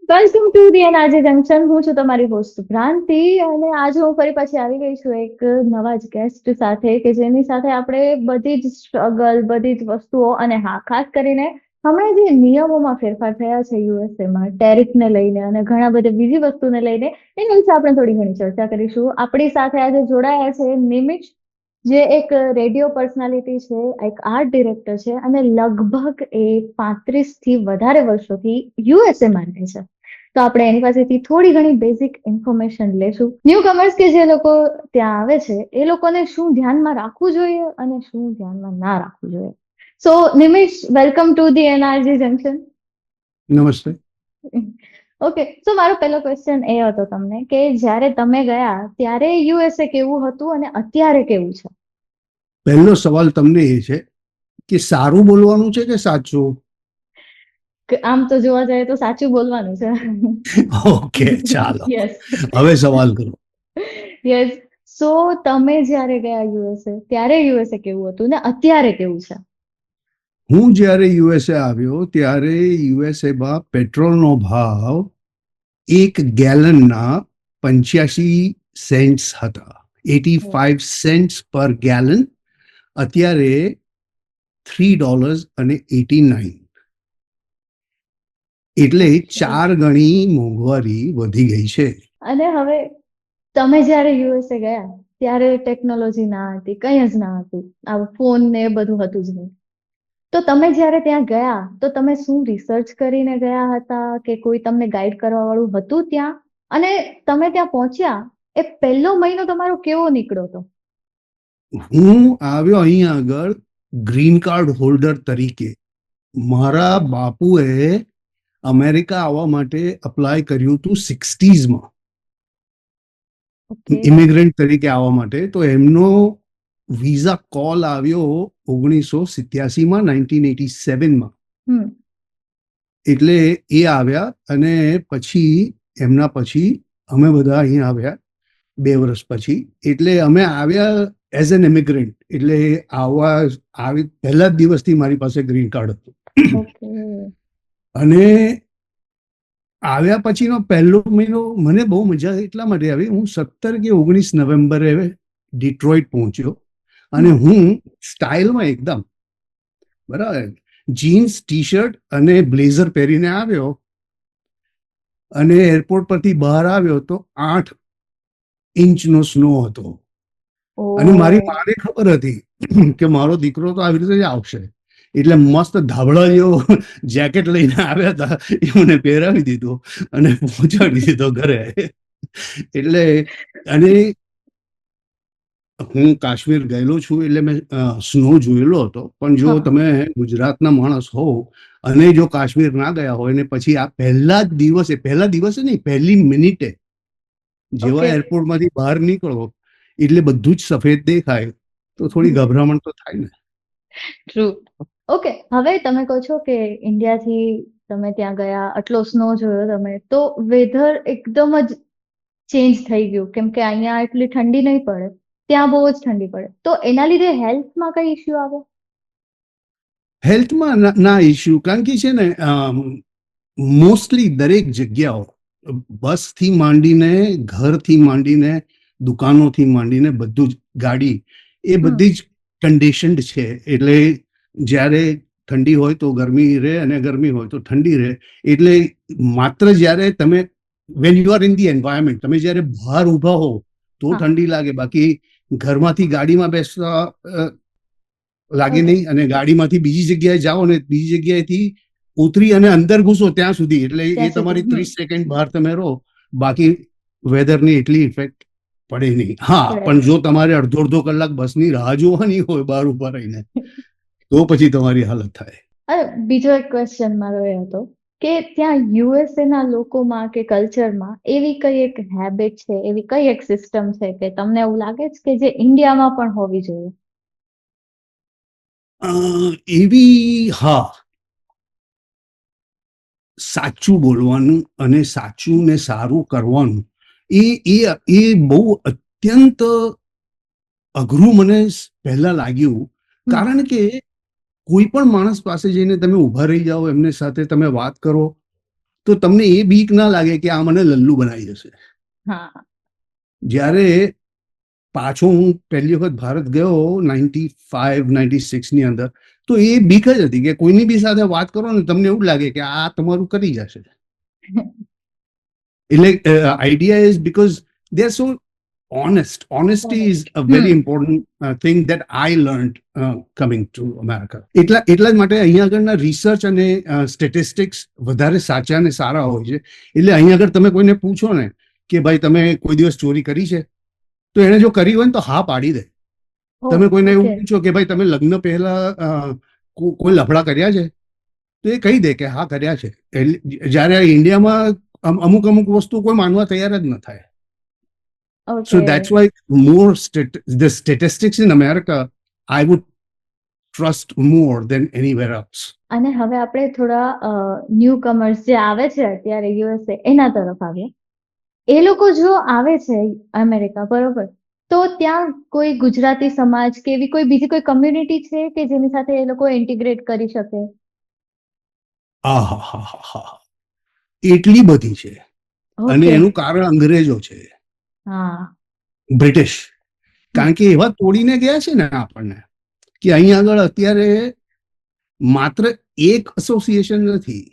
Welcome to the NRJ junction. હું છું તમારી હોસ્ટ ભ્રાંતિ, અને આજે હું ફરી પાછી આવી ગઈ છું એક નવા જ ગેસ્ટ સાથે, કે જેની સાથે આપણે બધી જ સ્ટ્રગલ, બધી જ વસ્તુઓ, અને હા, ખાસ કરીને હમણાં જે નિયમોમાં ફેરફાર થયા છે યુએસએમાં ટેરિફને લઈને અને ઘણા બધા બીજી વસ્તુને લઈને, એના વિશે આપણે થોડી ઘણી ચર્ચા કરીશું. આપણી સાથે આજે જોડાયા છે નિમિષ, જે એક રેડિયો પર્સનાલિટી છે, એક આર્ટ ડિરેક્ટર છે, અને લગભગ એ 35 થી વધારે વર્ષોથી યુએસએમાં રહે છે. તો આપણે એની પાસેથી થોડી ઘણી બેઝિક ઇન્ફોર્મેશન લેશું. ન્યુ કમર્સ કે જે લોકો ત્યાં આવે છે એ લોકોને શું ધ્યાનમાં રાખવું જોઈએ અને શું ધ્યાનમાં ના રાખવું જોઈએ. So Nimish, welcome to the NRG junction. નમસ્તે. ઓકે, સો મારો પહેલો ક્વેશ્ચન એ હતો તમને, કે જ્યારે તમે ગયા ત્યારે યુએસએ કેવું હતું અને અત્યારે કેવું છે? પહેલો સવાલ તમને એ છે કે સારું બોલવાનું છે કે સાચું? આમ તો જોવા જાય તો સાચું બોલવાનું છે. ઓકે, ચાલો યસ. હવે સવાલ કરો. યસ. સો તમે જ્યારે ગયા યુએસએ ત્યારે યુએસએ કેવું હતું ને અત્યારે કેવું છે? હું જ્યારે યુએસએ આવ્યો ત્યારે યુએસએમાં પેટ્રોલનો ભાવ 1 ગેલનના 85 સેન્ટ્સ હતા. 85 સેન્ટ્સ પર ગેલન. અત્યારે $3.89. એટલે 4 ગણી મોંઘવારી વધી ગઈ છે. અને હવે તમે જ્યારે યુએસએ ગયા ત્યારે ટેકનોલોજી ના હતી, કંઈ જ ના હતું, આ ફોન ને એ બધું હતું જ નહીં. તો તમે જ્યારે ત્યાં ગયા તો તમે શું રિસર્ચ કરીને ગયા હતા, કે કોઈ તમને ગાઈડ કરવા વાળું હતું ત્યાં? અને તમે ત્યાં પહોંચ્યા એ પહેલો મહિનો તમારો કેવો નીકળ્યો હતો? હું આવ્યો અહીંયા આગળ ગ્રીન કાર્ડ હોલ્ડર તરીકે. મારા બાપુએ અમેરિકા આવવા માટે અપ્લાય કર્યું હતું 60s માં, ઓકે. ઇમિગ્રન્ટ તરીકે આવવા માટે. તો એમનો વિઝા કોલ આવ્યો 1987માં, 1987માં. હમ. એટલે એ આવ્યા અને પછી એમના પછી અમે બધા અહીંયા આવ્યા 2 વર્ષ પછી. એટલે અમે આવ્યા એઝ એન ઇમિગ્રન્ટ. એટલે આવી પહેલા જ દિવસથી મારી પાસે ગ્રીન કાર્ડ હતું. ઓકે. અને આવ્યા પછીનો પહેલો મહિનો મને બહુ મજા એટલા માટે આવી, હું 17 કે 19 નવેમ્બરે ડિટ્રોઇટ પહોંચ્યો. અને હું સ્ટાઇલમાં એકદમ બરાબર જીન્સ, ટી શર્ટ અને બ્લેઝર પહેરીને આવ્યો. અને એરપોર્ટ પરથી બહાર આવ્યો તો 8 ઇંચનો સ્નો હતો. અને મારી માને ખબર હતી કે મારો દીકરો તો આવી રીતે જ આવશે. એટલે મસ્ત ધાબળા જેવો જેકેટ લઈને આવ્યા હતા, એ મને પહેરાવી દીધો અને પહોંચાડી દીધો ઘરે. એટલે અને હું કાશ્મીર ગયેલો છું એટલે મેં સ્નો જોયેલો હતો. પણ જો તમે ગુજરાતના માણસ હો અને જો કાશ્મીર ના ગયા હોય ને પછી આ પહેલા દિવસે નહીં, પહેલી મિનિટે જેવા એરપોર્ટમાંથી બહાર નીકળો એટલે બધું જ સફેદ દેખાય તો થોડી ગભરામણ તો થાય ને. ટ્રુ. ઓકે, હવે તમે કહો છો કે ઇન્ડિયાથી તમે ત્યાં ગયા, આટલો સ્નો જોયો તમે, તો વેધર એકદમ જ ચેન્જ થઈ ગયું, કેમ કે અહીંયા એટલી ઠંડી નહીં પડે, ત્યાં બહુ જ ઠંડી પડે. તો એના લીધે હેલ્થમાં કઈ ઇસ્યુ આવે? હેલ્થમાં ના ઇસ્યુ, કારણ કે છે ને મોસ્ટલી દરેક જગ્યાઓ, બસથી માંડીને, ઘરથી માંડીને, દુકાનોથી માંડીને બધું જ, ગાડી, એ બધી જ કન્ડિશન્ડ છે. એટલે જ્યારે ઠંડી હોય તો ગરમી રહે અને ગરમી હોય તો ઠંડી રહે. એટલે માત્ર જ્યારે તમે when you are in the environment, તમે જ્યારે બહાર ઊભા હો તો ઠંડી લાગે, બાકી ઘરમાંથી ગાડીમાં બેસતા લાગે નહીં. અને ગાડીમાંથી બીજી જગ્યાએ જાઓ ને બીજી જગ્યાએથી ઉતરી અને અંદર ઘૂસો ત્યાં સુધી, એટલે એ તમારી 30 સેકન્ડ બહાર તમે રહો, બાકી વેધરની એટલી ઇફેક્ટ પડે નહીં. હા, પણ જો તમારે અડધો કલાક બસની રાહ જોવાની હોય બહાર ઉભા રહીને, તો પછી તમારી હાલત થાય. બીજો એક ક્વેશ્ચન મારો એ હતો કે ત્યાં યુએસએ ના લોકોમાં કે કલ્ચરમાં એવી કઈ એક હેબિટ છે, એવી કઈ એક સિસ્ટમ છે કે તમને એવું લાગે છે કે જે ઇન્ડિયામાં પણ હોવી જોઈએ? એવી, હા, સાચું બોલવાનું અને સાચું ને સારું કરવાનું, એ બહુ અત્યંત અઘરું મને પહેલા લાગ્યું. કારણ કે કોઈ પણ માણસ પાસે જઈને તમે ઊભા રહી જાઓ, એમને સાથે તમે વાત કરો, તો તમને એ બીક ના લાગે કે આ મને લલ્લુ બનાવી જશે. હા. જ્યારે પાછો હું પહેલી વખત ભારત ગયો 95-96 ની અંદર, તો એ બીક જ હતી કે કોઈની બી સાથે વાત કરો ને તમને એવું લાગે કે આ તમારું કરી જશે. એટલે idea is because they are so honest. Honesty is a very important thing that I learned coming to America. એટલા જ માટે અહીંયા આગળના રિસર્ચ અને સ્ટેટિસ્ટિક્સ વધારે સાચા અને સારા હોય છે. એટલે અહીંયા આગળ તમે કોઈને પૂછો ને કે ભાઈ તમે કોઈ દિવસ ચોરી કરી છે, તો એને જો કરી હોય ને તો હા પાડી દે. તમે કોઈને એવું પૂછો કે ભાઈ તમે લગ્ન પહેલા કોઈ લફડા કર્યા છે, તો એ કહી દે કે હા કર્યા છે. જ્યારે ઇન્ડિયામાં અમુક વસ્તુ કોઈ માનવા તૈયાર જ ન થાય. So that's why the statistics in America, I would trust more than anywhere else. અને હવે આપણે થોડા ન્યૂ કમર્સ જે આવે છે અત્યારે યુએસએ એના તરફ આવીએ. એ લોકો જો આવે છે અમેરિકા, બરોબર, તો ત્યાં કોઈ ગુજરાતી સમાજ કે એવી કોઈ બીજી કોઈ કમ્યુનિટી છે કે જેની સાથે એ લોકો ઇન્ટિગ્રેટ કરી શકે? એટલી બધી છે, અને એનું કારણ અંગ્રેજો છે, બ્રિટિશ. કારણ કે એવા તોડીને ગયા છે ને આપણને કે અહીં આગળ અત્યારે માત્ર એક એસોસિએશન નથી.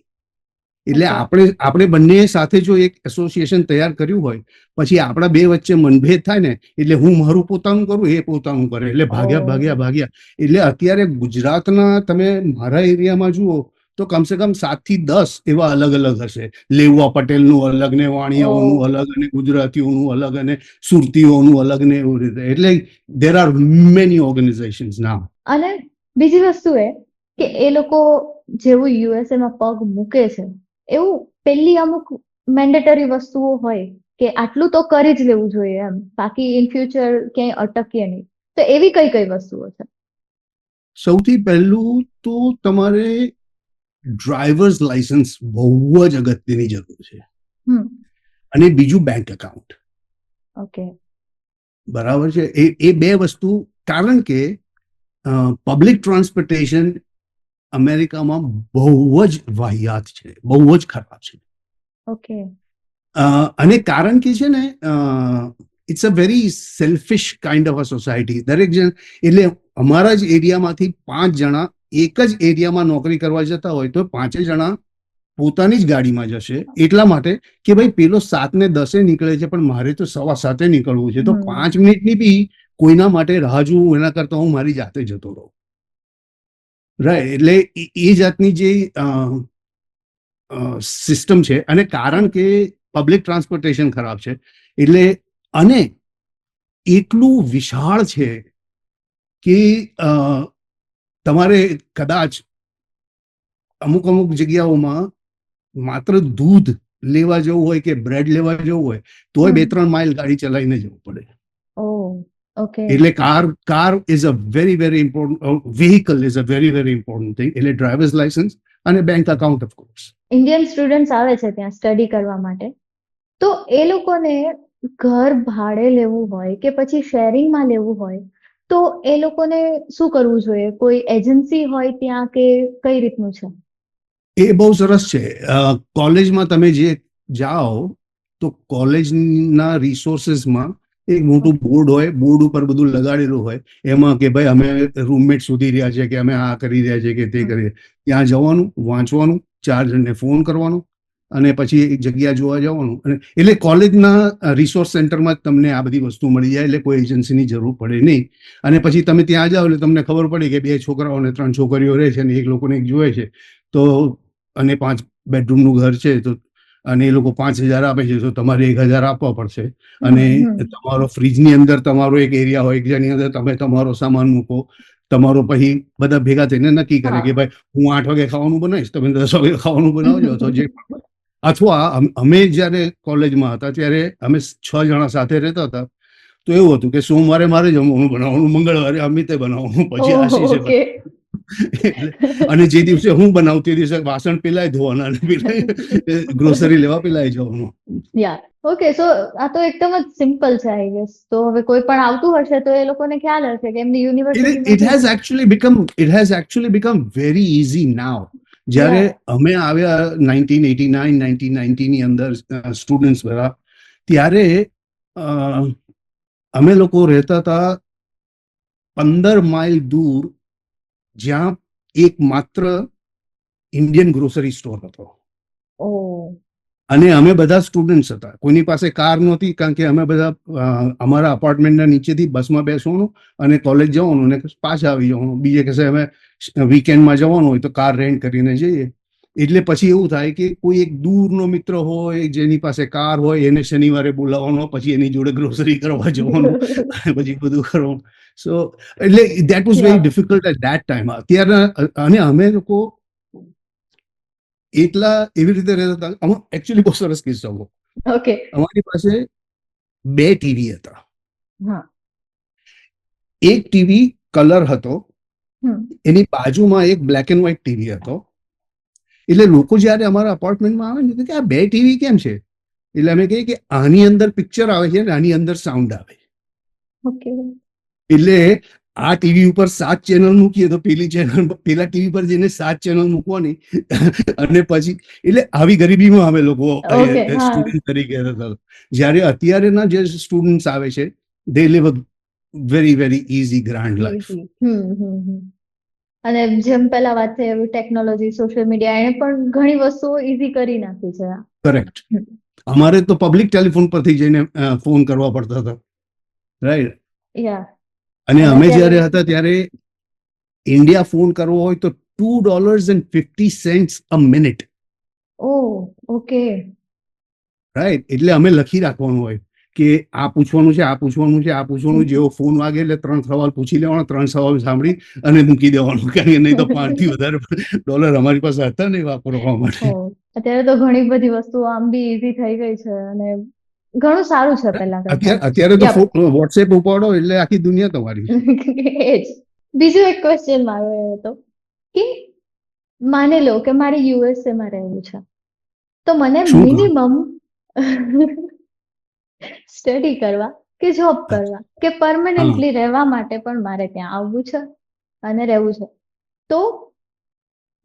એટલે આપણે બંને સાથે જો એક એસોસિએશન તૈયાર કર્યું હોય, પછી આપણા બે વચ્ચે મનભેદ થાય ને, એટલે હું મારું પોતાનું કરું, એ પોતાનું કરે, એટલે ભાગ્યા. એટલે અત્યારે ગુજરાતના તમે મારા એરિયામાં જુઓ તો કમસે કમ 7 થી 10 એવા અલગ હશે. લેવા પટેલનું અલગ ને, વાણિયાઓનું અલગ, અને ગુજરાતીઓનું અલગ, અને સુરતીઓનું અલગ ને, એવું રીતે. એટલે there are many organizations now. અને બીજી વસ્તુ એ કે એ લોકો જેવું યુએસએ માં પગ મૂકે છે, એવું પેલી અમુક મેન્ડેટરી વસ્તુઓ હોય કે આટલું તો કરી જ લેવું જોઈએ એમ, બાકી ઇન ફ્યુચર ક્યાંય અટકીએ નહીં. તો એવી કઈ વસ્તુઓ છે? સૌથી પહેલું તો તમારે ડ્રાઈવર્સ લાયસન્સ બહુ જ અગત્યની જરૂર છે, અને બીજું બેંક એકાઉન્ટ. ઓકે, બરાબર છે. એ બે વસ્તુ, કારણ કે પબ્લિક ટ્રાન્સપોર્ટેશન અમેરિકામાં બહુ જ વાહિયાત છે, બહુ જ ખરાબ છે. ઓકે. અને કારણ કે છે ને, it's a very selfish kind of a society. દરેક જણ, એટલે અમારા જ એરિયામાંથી 5 જણા એક જ એરિયામાં નોકરી કરવા જતા હોય તો 5 જણા પોતાની જ ગાડીમાં જશે, એટલા માટે કે ભાઈ પેલો 7 ને 10 નીકળે છે, પણ મારે તો 7:15 નીકળવું છે, તો 5 મિનિટની બી કોઈના માટે રાહ જોવું એના કરતા હું મારી જાતે જતો રહું. રાઈટ. એટલે એ જાતની જે સિસ્ટમ છે, અને કારણ કે પબ્લિક ટ્રાન્સપોર્ટેશન ખરાબ છે, એટલે અને એટલું વિશાળ છે કે તમારે કદાચ અમુક જગ્યાઓમાં માત્ર દૂધ લેવા જવું હોય કે બ્રેડ લેવા જવું હોય તોય 2-3 માઇલ ગાડી ચલાવીને જવું પડે. એટલે car is a very important, vehicle is a very important thing. એટલે ડ્રાઈવર્સ લાયસન્સ અને bank account of course. Indian students આવે છે ત્યાં સ્ટડી કરવા માટે, તો એ લોકોને ઘર ભાડે લેવું હોય કે પછી શેરિંગમાં લેવું હોય, તો એ લોકોને શું કરવું જોઈએ? કોઈ એજન્સી હોય ત્યાં કે કઈ રીતનું છે? એ બહુ સરસ છે. કોલેજમાં તમે જે જાઓ તો કોલેજના રિસોર્સિસમાં એક મોટું બોર્ડ હોય, બોર્ડ ઉપર બધું લગાડેલું હોય, એમાં કે ભાઈ અમે રૂમમેટ શોધી રહ્યા છે, કે અમે આ કરી રહ્યા છે, કે તે કરીએ. ત્યાં જવાનું, વાંચવાનું, 4 જણને ફોન કરવાનો, અને પછી એક જગ્યા જોવા જવાનું. એટલે કોલેજના રિસોર્સ સેન્ટરમાં જ તમને આ બધી વસ્તુ મળી જાય, એટલે કોઈ એજન્સીની જરૂર પડે નહીં. અને પછી તમે ત્યાં જાઓ એટલે તમને ખબર પડે કે 2 છોકરાઓ અને 3 છોકરીઓ રહે છે, અને એક લોકોને એક જોવે છે, તો અને 5 બેડરૂમનું ઘર છે, તો અને એ લોકો 5,000 આપે છે, તો તમારે 1,000 આપવા પડશે. અને તમારો ફ્રીજની અંદર તમારો એક એરિયા હોય, જેની અંદર તમે તમારો સામાન મૂકો. તમારો પછી બધા ભેગા થઈને નક્કી કરે કે ભાઈ હું 8 વાગે ખાવાનું બનાવીશ, તમે 10 વાગે ખાવાનું બનાવજો. તો જે અથવા અમે જ્યારે કોલેજમાં હતા ત્યારે અમે 6 જણા સાથે રહેતા હતા, તો એવું હતું કે સોમવારે મારે જમવાનું બનાવવાનું, મંગળવારે અમિતે બનાવવાનું, પછી આશીષે બનાવવાનું. અને જે દિવસે હું બનાવું તે દિવસે વાસણ પેલાય ધોવાના, અને પેલાય ગ્રોસરી લેવા પેલાય જવાનું. ઓકે, સો આ તો એકદમ જ સિમ્પલ છે આઈ ગેસ. તો હવે કોઈ પણ આવતું હશે તો એ લોકોને ખ્યાલ હશે કે એમની university It has actually become very easy now. જ્યારે Yeah. અમે આવ્યા 1989 1990 ની અંદર સ્ટુડન્ટ્સ બધા, ત્યારે અ, અમે લોકો રહેતા હતા 15 માઇલ દૂર, જ્યાં એક માત્ર ઇન્ડિયન ગ્રોસરી સ્ટોર હતો. Oh. અને અમે બધા સ્ટુડન્ટ્સ હતા, કોઈની પાસે કાર નહોતી, કારણ કે અમે બધા અમારા અપાર્ટમેન્ટના નીચેથી બસમાં બેસવાનું અને કોલેજ જવાનું અને પાછા આવી જવાનું. બીજે કશે અમે વીકેન્ડમાં જવાનું હોય તો કાર રેન્ટ કરીને જઈએ. એટલે પછી એવું થાય કે કોઈ એક દૂરનો મિત્ર હોય જેની પાસે કાર હોય એને શનિવારે બોલાવવાનો, પછી એની જોડે ગ્રોસરી કરવા જવાનું અને પછી બધું કરવાનું. સો એટલે that was very Yeah. Difficult at that time. અત્યારના અને અમે લોકો એટલા એવી રીતે રહેતા હતા. એકચ્યુઅલી બહુ સરસ કિસ્સો હતો. Okay. અમારી પાસે 2 ટીવી હતા. હા. એક ટીવી કલર હતો, હમ. એની બાજુમાં એક બ્લેક એન્ડ વ્હાઇટ ટીવી હતો. એટલે લોકો જયારે અમારા અપાર્ટમેન્ટમાં આવે ને કે આ 2 ટીવી કેમ છે, એટલે અમે કહીએ કે આની અંદર પિક્ચર આવે છે ને આની અંદર સાઉન્ડ આવે. Okay. એટલે આ ટીવી ઉપર 7 ચેનલ મૂકીએ તો પેલા ટીવી પર જઈને 7 ચેનલ મૂકવાની અને પછી એટલે આવી ગરીબીમાં અમે લોકો Okay. હા. સ્ટુડન્ટ તરીકે હતા. જ્યારે અત્યારેના જે સ્ટુડન્ટ્સ આવે છે they live a very very easy grand life. Easy. અને જેમ પેલા વાત થઈ એવી ટેકનોલોજી, સોશિયલ મીડિયા એને પણ ઘણી વસ્તુઓ ઈઝી કરી નાખી છે. કરેક્ટ. અમારે તો પબ્લિક ટેલિફોન પરથી જઈને ફોન કરવા પડતા હતા, રાઈટ. યા. અને અને અમે અત્યારે જ્યારે હતા ત્યારે ઇન્ડિયા ફોન કરવો હોય તો $2.50 a minute, oh, okay. Right. એટલે અમે લખી રાખવાનું હોય કે આ પૂછવાનું છે, આ પૂછવાનું છે, આ પૂછવાનું. જેવો ફોન વાગે એટલે 3 સવાલ પૂછી લેવાનો, 3 સવાલ સાંભળી અને મૂકી દેવાનું, કારણ કે નહીં તો 5 થી વધારે ડોલર અમારી પાસે હતા નહીં વાપરવા માટે. ઓહ, અત્યારે તો ઘણી બધી વસ્તુઓ આમ બી ઈઝી થઈ ગઈ છે અને ઘણું સારું છે પેલા કરતા. અત્યારે તો Yep. વોટ્સએપ ઉપાડો એટલે આખી દુનિયા તમારી. એ જ. બીજો એક ક્વેશ્ચન મારો એ હતો કે માની લો કે મારે યુએસએ માં રહેવું છે, તો મને શું કરો? મિનિમમ સ્ટડી કરવા કે જોબ કરવા કે પરમનન્ટલી રહેવા માટે પણ મારે ત્યાં આવવું છે અને રહેવું છે, તો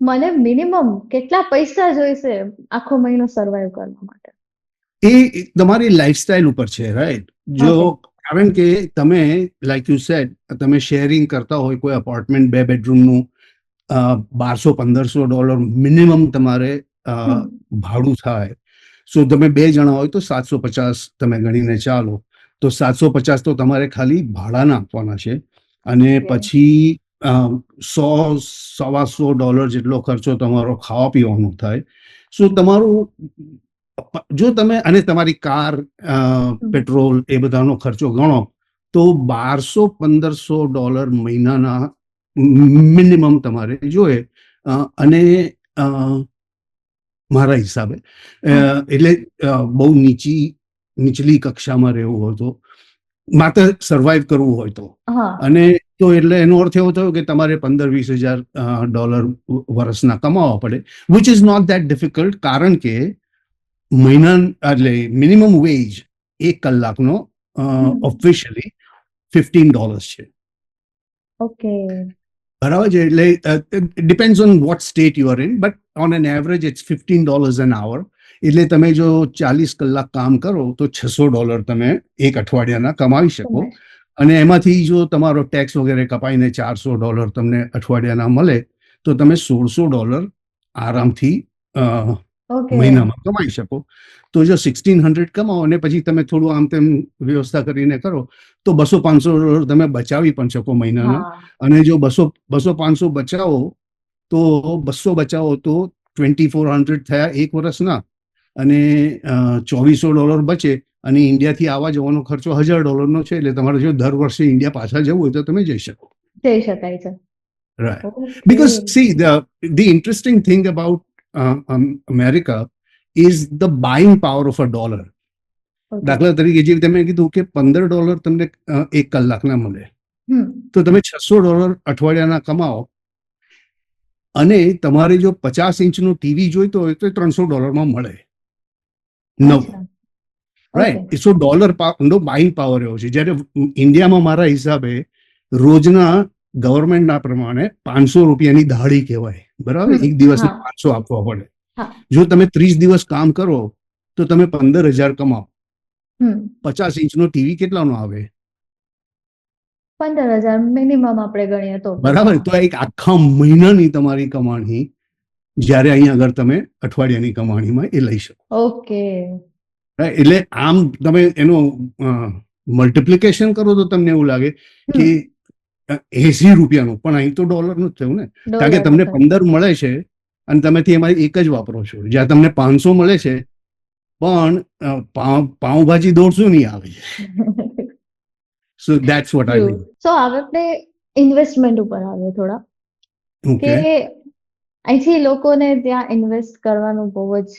મને મિનિમમ કેટલા પૈસા જોઈશે આખો મહિનો સર્વાઈવ કરવા માટે? એ તમારી લાઈફસ્ટાઈલ ઉપર છે, રાઈટ. જો કારણ કે તમે લાઈક યુ સેડ તમે શેરિંગ કરતા હોય કોઈ અપાર્ટમેન્ટ 2 બેડરૂમનું, $1200-1500 મિનિમમ તમારે ભાડું થાય. સો તમે 2 જણા હોય તો 750 તમે ગણીને ચાલો, તો 750 તો તમારે ખાલી ભાડાના આપવાના છે. અને પછી $100-125 જેટલો ખર્ચો તમારો ખાવા પીવાનો થાય. સો તમારું જો તમે અને તમારી કાર, પેટ્રોલ એ બધાનો ખર્ચો ગણો તો $1200-1500 મહિનાના મિનિમમ તમારે જોઈએ. અને મારા હિસાબે એટલે બહુ નીચલી કક્ષામાં રહેવું હોય તો, માત્ર સર્વાઈવ કરવું હોય તો. અને તો એટલે એનો અર્થ એવો થયો કે તમારે $15,000-20,000 વર્ષના કમાવા પડે, which is not that difficult. કારણ કે મહિના એટલે મિનિમમ વેજ 1 કલાકનો ઓફિશિયલી $15 છે. ઓકે. બરાબર છે. એટલે depends on what state you are in, but on an average it's $15 an hour. એટલે તમે જો 40 કલાક કામ કરો તો $600 તમે એક અઠવાડિયાના કમાવી શકો. અને એમાંથી જો તમારો ટેક્સ વગેરે કપાઈને $400 તમને અઠવાડિયાના મળે તો તમે $1,600 આરામથી મહિનામાં કમાઈ શકો. તો જો 1,600 કમાઓ અને પછી તમે થોડું આમ તેમ વ્યવસ્થા કરીને કરો તો $200-500 તમે બચાવી પણ શકો મહિનાના. અને જો 200-500 બચાવો તો 200 બચાવો તો 2,400 થયા એક વર્ષના, અને $2,400 બચે. અને ઇન્ડિયાથી આવવા જવાનો ખર્ચો $1,000 છે. એટલે તમારે જો દર વર્ષે ઇન્ડિયા પાછા જવું હોય તો તમે જઈ શકો. જઈ શકાય છે. Right. Because see, the interesting thing about America is the buying power of a dollar. દાખલા તરીકે જે તમે કીધું કે $15 તમને 1 કલાકના મળે, તો તમે $600 અઠવાડિયાના કમાઓ. અને તમારે જો 50 ઇંચનું ટીવી જોઈતો હોય તો $300 મળે નવું, રાઈટ. સો ડોલર નો બાઇંગ પાવર એવો છે. જ્યારે ઇન્ડિયામાં મારા હિસાબે રોજના ગવર્મેન્ટના પ્રમાણે $500 દાઢી કહેવાય. બરાબર, એક દિવસના હા 500 આપવા પડે. હા જો તમે 30 દિવસ કામ કરો તો તમે 15,000 કમાઓ. હમ 50 ઇંચનો ટીવી કેટલાનો આવે? 15,000 મિનિમમ આપણે ગણીએ તો પછી બરાબર, હા. તો એક આખા મહિનાની તમારી કમાણી જ્યારે અહીંયા આગળ તમે અઠવાડિયાની કમાણીમાં એ લઈ શકો. ઓકે. right? એટલે આમ તમે એનું મલ્ટિપ્લિકેશન કરો તો તમને એવું લાગે કે હમ 80 રૂપિયાનું, પણ અહીં તો ડોલરનું જ થયું ને. કારણ કે ડોલરનું તમને થયું. 15 મળે છે અને તમે એમાંથી એક જ વાપરો છો, જ્યાં તમને 500 મળે છે પણ પાઉંભાજી 150 ની આવે છે. So that's what I true. Mean. So હવે આપણે ઇન્વેસ્ટમેન્ટ ઉપર આવે થોડા, કે ઓકે. અહીંથી લોકોને ત્યાં ઇન્વેસ્ટ કરવાનું બહુ જ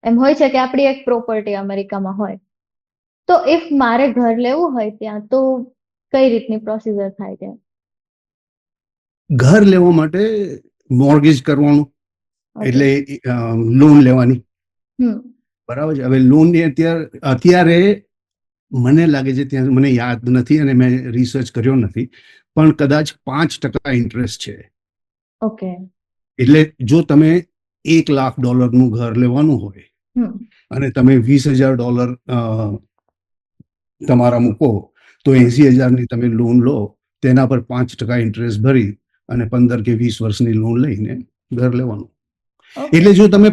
એમ હોય છે કે આપણી એક પ્રોપર્ટી અમેરિકામાં હોય, તો ઇફ મારે ઘર લેવું હોય ત્યાં તો કઈ રીતની પ્રોસિજર થાય ત્યાં? ઘર લેવા માટે મોર્ગેજ કરવાનું, ઓકે. એટલે લોન લેવાની. હમ બરાબર છે. હવે લોન અત્યારે મને લાગે છે, ત્યાં મને યાદ નથી અને મેં રિસર્ચ કર્યો નથી, પણ કદાચ 5% ઇન્ટરેસ્ટ છે. ઓકે. એટલે જો તમે $1,00,000 ઘર લેવાનું હોય હમ અને તમે $20,000 તમારા મૂકો તો હમ 80,000ની તમે લોન લો, તેના પર 5% ઇન્ટરેસ્ટ ભરી અને 15 કે 20 વર્ષની લોન લઈને ઘર લેવાનું. ઓકે. એટલે જો તમે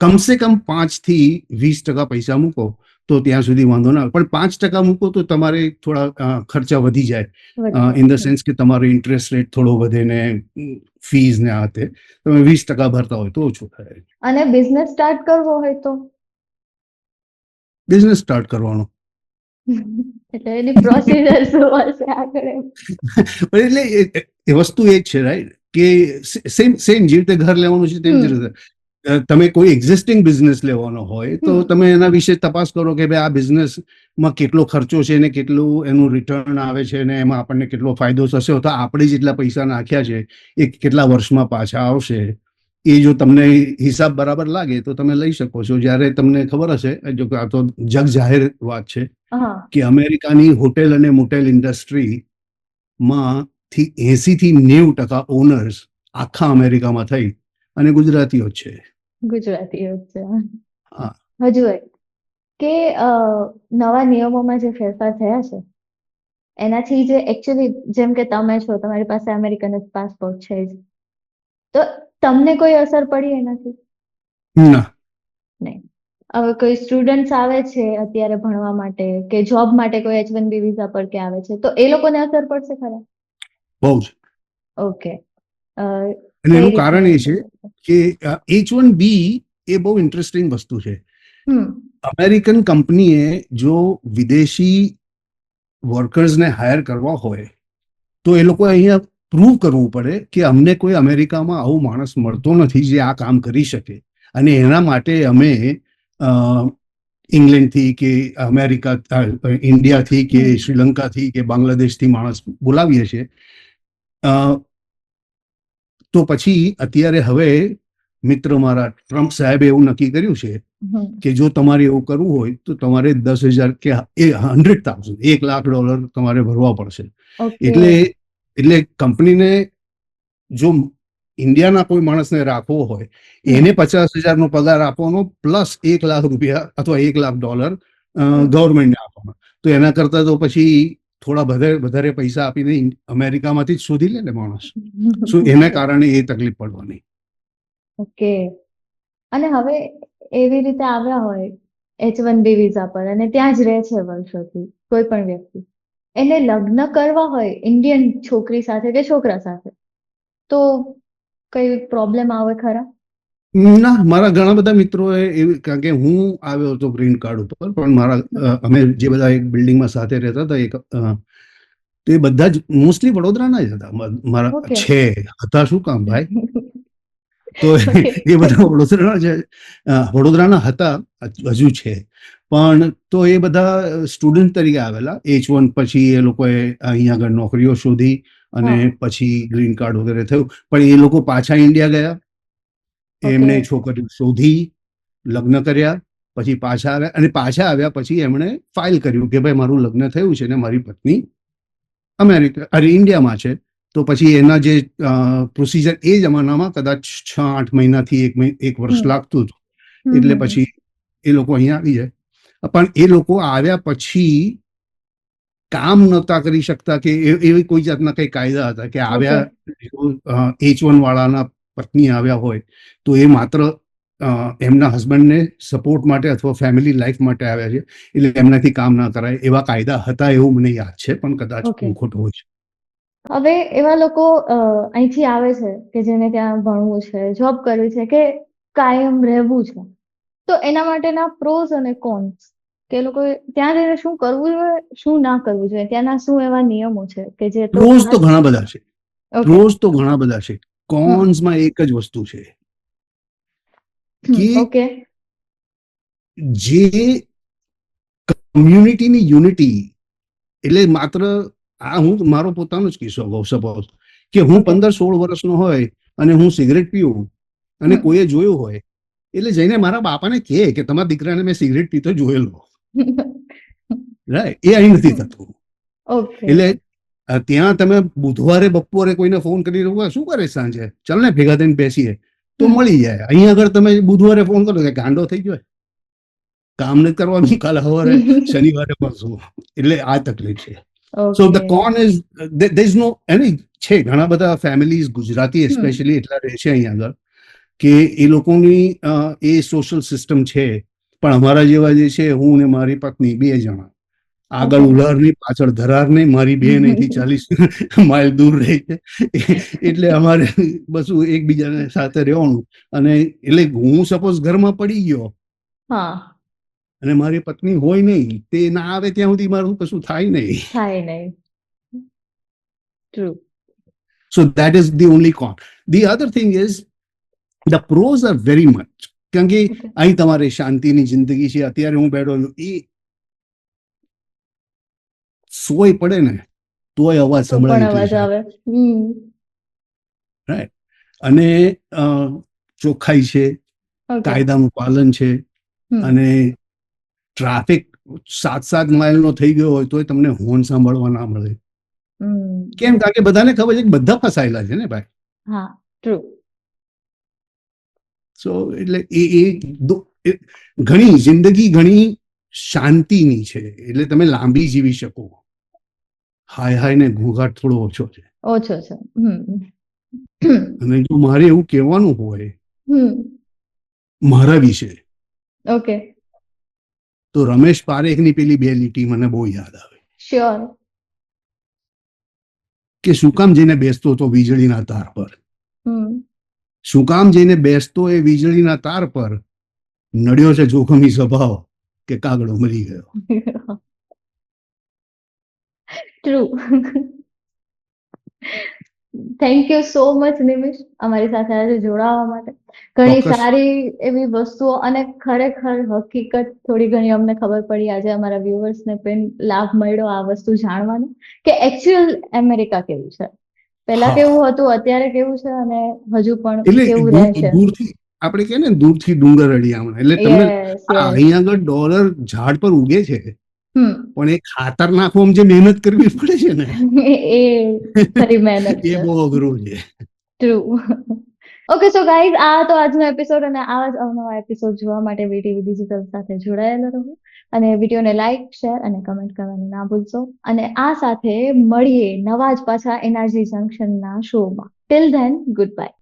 કમસે કમ 5 થી 20% પૈસા મૂકો તો ત્યાં સુધી વાંધો ના આવે, પણ 5% મૂકો તો તમારે થોડા ખર્ચા વધી જાય, વધી ઇન ધ જાય. સેન્સ કે તમારો ઇન્ટરેસ્ટ રેટ થોડો વધે ને ફીઝ ને આ તે. તમે 20% ભરતા હોય તો ઓછું થાય. અને બિઝનેસ સ્ટાર્ટ કરવો હોય તો? બિઝનેસ સ્ટાર્ટ કરવાનો. એટલે એની પ્રોસિજર શું હશે આગળ એમ? પણ એટલે એ વસ્તુ એ જ છે, રાઈટ, કે સેમ સેમ જે રીતે ઘર લેવાનું છે તેમ જ હમ રીતે તમે કોઈ એક્ઝિસ્ટિંગ બિઝનેસ લેવાનો હોય તો હમ તમે એના વિશે તપાસ કરો કે ભાઈ આ બિઝનેસમાં કેટલો ખર્ચો છે ને કેટલું એનું રિટર્ન આવે છે ને એમાં આપણને કેટલો ફાયદો થશે, તો આપણે જેટલા પૈસા નાખ્યા છે એ કેટલા વર્ષમાં પાછા આવશે. એ જો તમને હિસાબ બરાબર લાગે તો તમે લઈ શકો છો. જ્યારે તમને ખબર હશે, જો કે આ તો જગ જાહેર વાત છે, હા કે અમેરિકાની હોટેલ અને મોટેલ ઇન્ડસ્ટ્રીમાં 80 થી 90% ઓનર્સ આખા અમેરિકામાં થઈ અને ગુજરાતીઓ જ છે. ગુજરાતીઓ જ છે. હા. હજુ એક કે નવા નિયમોમાં જે ફેરફાર થયા છે એનાથી જે એકચ્યુઅલી જેમ કે તમે છો, તમારી પાસે અમેરિકન પાસપોર્ટ છે જ, તો તમને કોઈ અસર પડી એનાથી? ના. નહીં. હવે કોઈ સ્ટુડન્ટ્સ આવે છે અત્યારે ભણવા માટે કે જોબ માટે, કોઈ H1B વિઝા પર કે આવે છે, તો એ લોકોને અસર પડશે ખરા? બહુ જ. ઓકે. અને કઈ એનું કારણ રીતની એ અસર છે પડશે? કે H1B એ બહુ ઇન્ટરેસ્ટિંગ વસ્તુ છે. હમ અમેરિકન કંપનીએ જો વિદેશી વર્કર્સને હાયર કરવા હોય તો એ લોકો અહીંયા પ્રૂવ કરવું પડે કે અમને કોઈ અમેરિકામાં આવો માણસ મળતો નથી જે આ કામ કરી શકે, અને એના માટે અમે ઇંગ્લેન્ડથી કે અમેરિકા, ઇન્ડિયાથી કે હમ શ્રીલંકાથી કે બાંગ્લાદેશથી માણસ બોલાવીએ છીએ. તો પછી અત્યારે હવે મિત્ર મારા ટ્રમ્પ સાહેબે એવું નક્કી કર્યું છે હમ કે જો તમારે એવું કરવું હોય તો તમારે 10,000 કે $100,000 $1,00,000 તમારે ભરવા પડશે. ઓકે. એટલે કંપનીને જો ઇન્ડિયાના કોઈ માણસને રાખવો હોય હમ એને 50,000નો પગાર આપવાનો પ્લસ $1,00,000 અથવા $1,00,000 હમ ગવર્મેન્ટને આપવાનો. તો એના કરતા તો પછી થોડા વધારે પૈસા આપીને અમેરિકામાંથી જ શોધી લે ને માણસ. શું એના કારણે એ તકલીફ પડવાની. ઓકે. અને હવે એવી રીતે આવ્યા હોય H1B વિઝા પર અને ત્યાં જ રહે છે વર્ષોથી કોઈ પણ વ્યક્તિ, એને લગ્ન કરવા હોય ઇન્ડિયન છોકરી સાથે કે છોકરા સાથે, તો કઈ પ્રોબ્લેમ આવે ખરા? ના, મારા ઘણા બધા મિત્રોએ એવી, કારણ કે હું આવ્યો હતો ગ્રીન કાર્ડ ઉપર, પણ અમે જે બધા એક બિલ્ડિંગમાં સાથે રહેતા હતા તો એ બધા જ મોસ્ટલી વડોદરાના જ હતા. મારા ઓકે. હતા શું કામ ભાઈ, તો ઓકે. એ બધા વડોદરાના હતા, હજુ છે, પણ તો એ બધા સ્ટુડન્ટ તરીકે આવેલા. H1 પછી એ લોકોએ અહીંયા આગળ નોકરીઓ શોધી અને હા. પછી ગ્રીન કાર્ડ વગેરે થયું, પણ એ લોકો પાછા ઇન્ડિયા ગયા, ઓકે. એમને છોકરીઓ શોધી, લગ્ન કર્યા, પછી પાછા આવ્યા, અને પાછા આવ્યા પછી એમણે ફાઇલ કર્યું કે ભાઈ મારું લગ્ન થયું છે ને મારી પત્ની ઇન્ડિયામાં છે, તો પછી એના જે પ્રોસિજર એ જમાનામાં કદાચ 6-8 મહિનાથી એક વર્ષ હમ લાગતું હતું. હમ એટલે હમ પછી એ લોકો અહીંયા આવી જાય. પણ એ લોકો આવ્યા પછી કામ નહોતા કરી શકતા કે એવી કોઈ જાતના કઈ કાયદા હતા કે ઓકે આવ્યા H1 વાળાના પત્ની આવ્યા હોય તો એ માત્ર એમના હસબન્ડને સપોર્ટ માટે અથવા ફેમિલી લાઈફ માટે આવ્યા છે, એટલે એમનાથી કામ ના કરાય એવા કાયદા હતા એવું મને યાદ છે, પણ કદાચ ઓકે હું ખોટું હોય છે. હવે એવા લોકો અહીંથી આવે છે કે જેને ત્યાં ભણવું છે, જોબ કરવી છે કે કાયમ રહેવું છે, તો એના માટેના પ્રોઝ અને કોન્સ કે એ લોકો ત્યાં જઈને શું કરવું જોઈએ, શું ના કરવું જોઈએ, ત્યાંના શું એવા નિયમો છે કે જે તો પ્રોઝ તો ખાસ. ઘણા બધા છે, ઓકે પ્રોઝ તો ઘણા બધા છે. હમ કોન્સમાં એક જ વસ્તુ છે કે ઓકે જે કમ્યુનિટીની યુનિટી, એટલે માત્ર હું મારો પોતાનો જ કિસ્સો કહું. સપોઝ કે હું ઓકે 15-16 વર્ષનો હોય અને હું સિગરેટ પીવું અને હમ કોઈએ જોયું હોય, એટલે જઈને મારા બાપાને કહે કે તમારા દીકરાને મેં સિગરેટ પીતો જોયેલો. રાઈટ, એ અહીં નથી થતું. ઓકે એટલે ત્યાં તમે બુધવારે બપોરે કોઈને ફોન કરી રહ્યો શું કરે સાંજે, ચાલ ને ભેગા થઈને બેસીએ, તો હમ મળી જાય. અહીં આગળ તમે બુધવારે ફોન કરો કે ગાંડો થઈ ગયો, કામ નથી કરવાનું, કાલે સવારે શનિવારે મળશું. એટલે આ તકલીફ છે. So okay the con is there is no any છે. ઘણા બધા ફેમિલીઝ ગુજરાતી હમ એસ્પેશિયલી એટલા રહે છે અહીં આગળ કે એ લોકોની એ સોશિયલ સિસ્ટમ છે. પણ અમારા જેવા જે છે, હું ને મારી પત્ની 2 જણા, આગળ ઓકે ઉલાર નહીં પાછળ ધરાર નહીં, મારી બેન અહીંથી 40 માઇલ દૂર રહે છે. એટલે અમારે બસ એકબીજાને સાથે રહેવાનું. અને એટલે હું સપોઝ ઘરમાં પડી ગયો હા અને મારી પત્ની હોય નહીં, તે ના આવે ત્યાં સુધી મારું કશું થાય નહીં. થાય નહીં. True. So that is the only con. The other thing is the pros are very much. કારણ કે ઓકે અહીં તમારે શાંતિની જિંદગી છે. અત્યારે હું બેઠો છું, એ સોય પડે ને તોય અવાજ તો પણ સંભળાય એટલી અવાજ છે. આવે. રાઈટ. અને ચોખ્ખાઈ છે, ઓકે કાયદાનું પાલન છે, હમ અને ટ્રાફિક 7-7 માઇલનો થઈ ગયો હોય તોય તમને હોર્ન સાંભળવા ના મળે. હમ કેમ? કારણ કે બધાને ખબર છે કે બધા ફસાયેલા છે ને ભાઈ. હા ટ્રુ. સો એટલે ઘણી જિંદગી ઘણી શાંતિની છે, એટલે તમે લાંબી જીવી શકો. હાય હાય ને ઘોંઘાટ થોડો ઓછો છે. ઓછો છે. અને જો મારે એવું કહેવાનું હોય હમ મારા વિશે, ઓકે તો રમેશ પારેખની પેલી 2 લીટી મને બહુ યાદ આવે શ્યોર. કે શું કામ જઈને બેસતો હતો વીજળીના તાર પર, હમ શું કામ જઈને બેસતો એ વીજળીના તાર પર, નડ્યો છે જોખમી સ્વભાવ કે કાગડો મરી ગયો. True. Thank you so much Nimish, અમારી સાથે આજે જોડાવા માટે. ઘણી ચોક્કસ. સારી એવી વસ્તુઓ અને ખરેખર હકીકત થોડી ઘણી અમને ખબર પડી. આજે અમારા વ્યુઅર્સને પણ લાભ મળ્યો આ વસ્તુ જાણવાનો કે એકચ્યુઅલ અમેરિકા કેવું છે, પહેલા હા, કેવું હતું, અત્યારે કેવું છે, અને હજુ પણ એટલે કેવું રહેશે. દૂરથી આપણે કહે ને દૂરથી ડુંગર અડિયામણા, એટલે તમને યસ યસ. અહીં આગળ ડોલર ઝાડ પર ઉગે છે, હમ પણ એ ખાતર નાખવામાં જે મહેનત કરવી પડે છે ને, એ ખરી મહેનત એ છે. બહુ અઘરું છે. ટ્રુ. ઓકે સો ગાઈઝ, આ તો આજનો એપિસોડ, અને આવા જ અવનવા એપિસોડ જોવા માટે વીટીવી ડિજિટલ સાથે જોડાયેલા રહો, અને વિડીયોને લાઈક, શેર અને કમેન્ટ કરવાનું ના ભૂલશો. અને આ સાથે મળીએ નવા જ પાછા એનર્જી જંકશનના શોમાં. Till then, good bye.